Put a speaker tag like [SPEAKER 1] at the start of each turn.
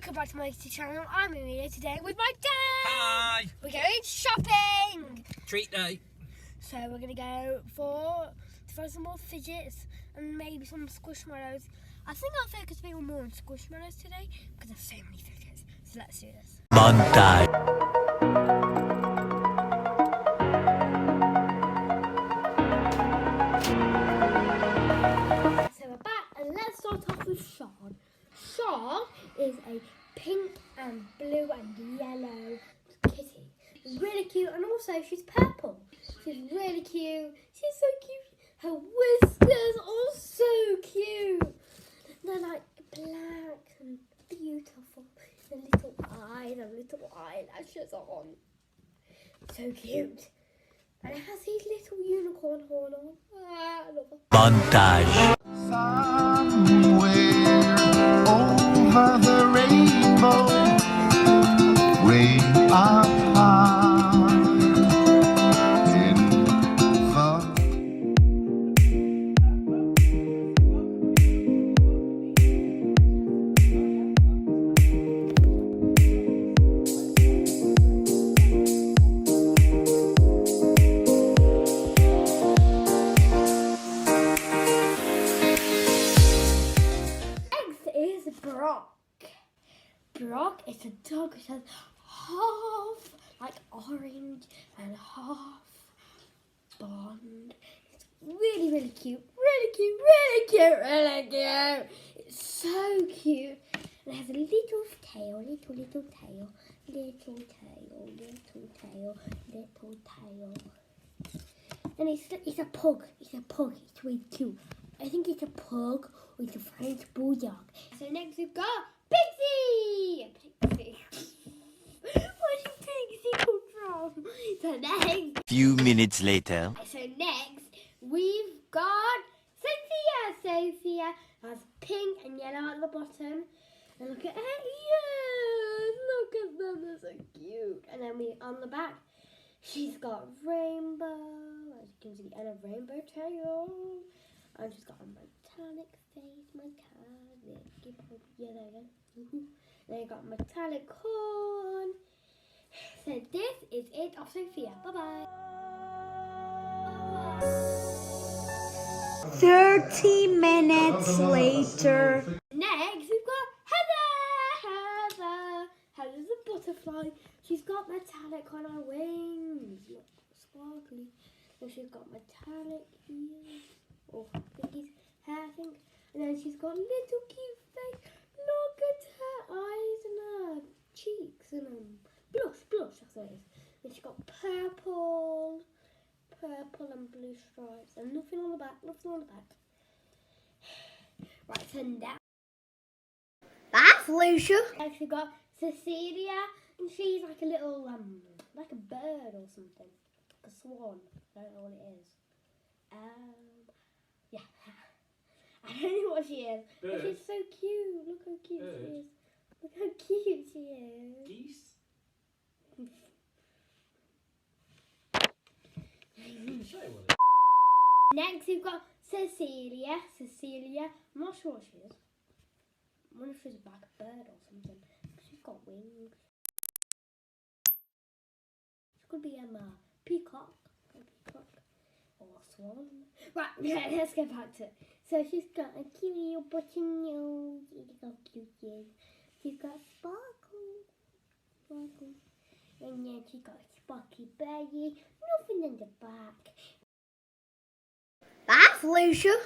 [SPEAKER 1] Welcome back to my YouTube channel. I'm Amelia today with my dad.
[SPEAKER 2] Hi.
[SPEAKER 1] We're going shopping.
[SPEAKER 2] Treat day.
[SPEAKER 1] So we're going to go to find some more fidgets and maybe some squishmallows. I think I'll focus a bit more on squishmallows today because there's so many fidgets. So let's do this.
[SPEAKER 2] Montage.
[SPEAKER 1] So we're back and let's start off with Sean. Sean is a pink and blue and yellow kitty. Really cute, and also she's purple. She's really cute. She's so cute. Her whiskers are so cute. They're like black and beautiful. The little eyes and little eyelashes on. So cute. And it has these little unicorn horn on. Ah, I love her.
[SPEAKER 2] Montage.
[SPEAKER 3] Somewhere over the rainbow, way up high in
[SPEAKER 1] Brock is a dog which has half like orange and half blonde. It's really, really cute. Really cute, really cute, really cute. It's so cute. And it has a little tail, little tail, little tail, little tail, little tail. And it's a pug. It's a pug. It's really cute. I think it's a pug or it's a French bulldog. So next we've got Pixie! Pixie. Where did Pixie come from? So next...
[SPEAKER 2] Few minutes later.
[SPEAKER 1] So next, we've got Sophia. Sophia has pink and yellow at the bottom. And look at her ears. Look at them, they're so cute. And then on the back, she's got rainbow, as you can see, and a rainbow tail. And she's got a metallic face, metallic. Give her yellow again. Then you got metallic horn. So this is it of Sophia. Bye bye.
[SPEAKER 4] 30 minutes later.
[SPEAKER 1] Next we've got Heather. Heather's a butterfly. She's got metallic on her wings. Look, sparkly. And she's got metallic ears. Or thingies, hair, I think. And then she's got little cute face. Look at her eyes and her cheeks and blush, that's what it is. And she's got purple and blue stripes and nothing on the back, Right, so now.
[SPEAKER 4] That's Lucia.
[SPEAKER 1] Next we've got Cecilia, and she's like a little, like a bird or something. Like a swan. I don't know what it is. Yeah. I don't know what she is. But she's so cute. Look how cute she is. Look how cute she is.
[SPEAKER 2] Geese.
[SPEAKER 1] Next we've got Cecilia. I'm not sure what she is. I wonder if she's a black bird or something. She's got wings. She could be a peacock. Or a swan. Right, let's get back to it. So she's got a cute little button nose. Look how cute she is. She's got sparkle. And then she's got a sparky belly. Nothing in the back.
[SPEAKER 4] That's Lucia.